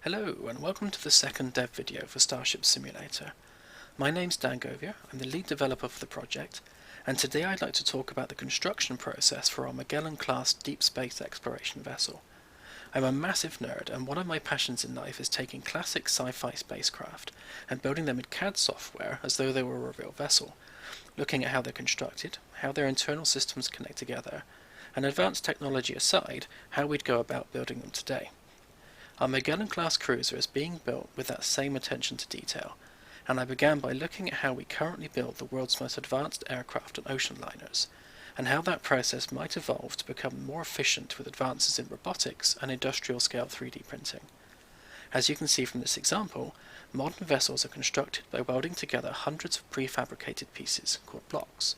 Hello and welcome to the second dev video for Starship Simulator. My name's Dan Govier, I'm the lead developer for the project, and today I'd like to talk about the construction process for our Magellan-class deep space exploration vessel. I'm a massive nerd, and one of my passions in life is taking classic sci-fi spacecraft and building them in CAD software as though they were a real vessel, looking at how they're constructed, how their internal systems connect together, and advanced technology aside, how we'd go about building them today. Our Magellan-class cruiser is being built with that same attention to detail, and I began by looking at how we currently build the world's most advanced aircraft and ocean liners, and how that process might evolve to become more efficient with advances in robotics and industrial-scale 3D printing. As you can see from this example, modern vessels are constructed by welding together hundreds of prefabricated pieces, called blocks,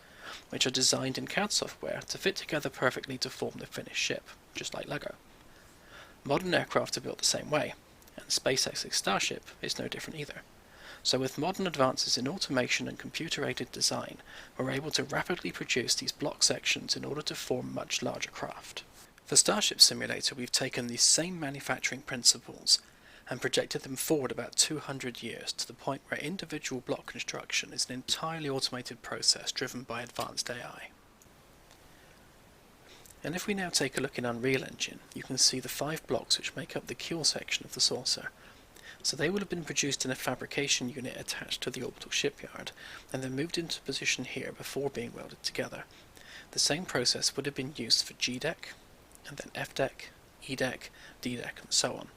which are designed in CAD software to fit together perfectly to form the finished ship, just like Lego. Modern aircraft are built the same way, and SpaceX's Starship is no different either. So with modern advances in automation and computer-aided design, we're able to rapidly produce these block sections in order to form much larger craft. For Starship Simulator, we've taken these same manufacturing principles and projected them forward about 200 years to the point where individual block construction is an entirely automated process driven by advanced AI. And if we now take a look in Unreal Engine, you can see the 5 blocks which make up the keel section of the saucer. So they would have been produced in a fabrication unit attached to the orbital shipyard, and then moved into position here before being welded together. The same process would have been used for G-deck, and then F-deck, E-deck, D-deck, and so on.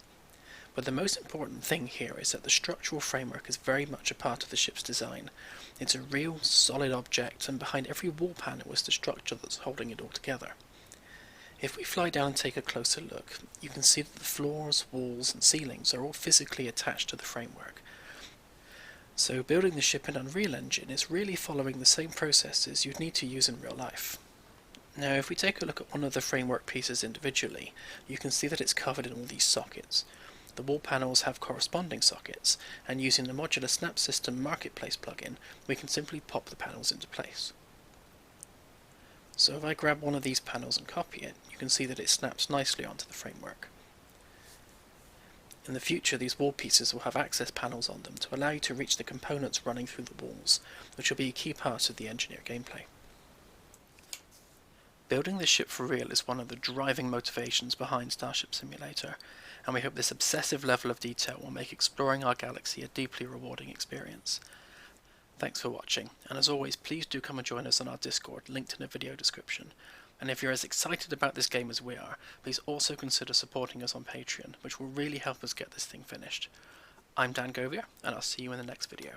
But the most important thing here is that the structural framework is very much a part of the ship's design. It's a real, solid object, and behind every wall panel is the structure that's holding it all together. If we fly down and take a closer look, you can see that the floors, walls and ceilings are all physically attached to the framework. So building the ship in Unreal Engine is really following the same processes you'd need to use in real life. Now if we take a look at one of the framework pieces individually, you can see that it's covered in all these sockets. The wall panels have corresponding sockets, and using the Modular Snap System Marketplace plugin, we can simply pop the panels into place. So if I grab one of these panels and copy it, you can see that it snaps nicely onto the framework. In the future, these wall pieces will have access panels on them to allow you to reach the components running through the walls, which will be a key part of the Engineer gameplay. Building this ship for real is one of the driving motivations behind Starship Simulator, and we hope this obsessive level of detail will make exploring our galaxy a deeply rewarding experience. Thanks for watching, and as always, please do come and join us on our Discord, linked in the video description. And if you're as excited about this game as we are, please also consider supporting us on Patreon, which will really help us get this thing finished. I'm Dan Govier, and I'll see you in the next video.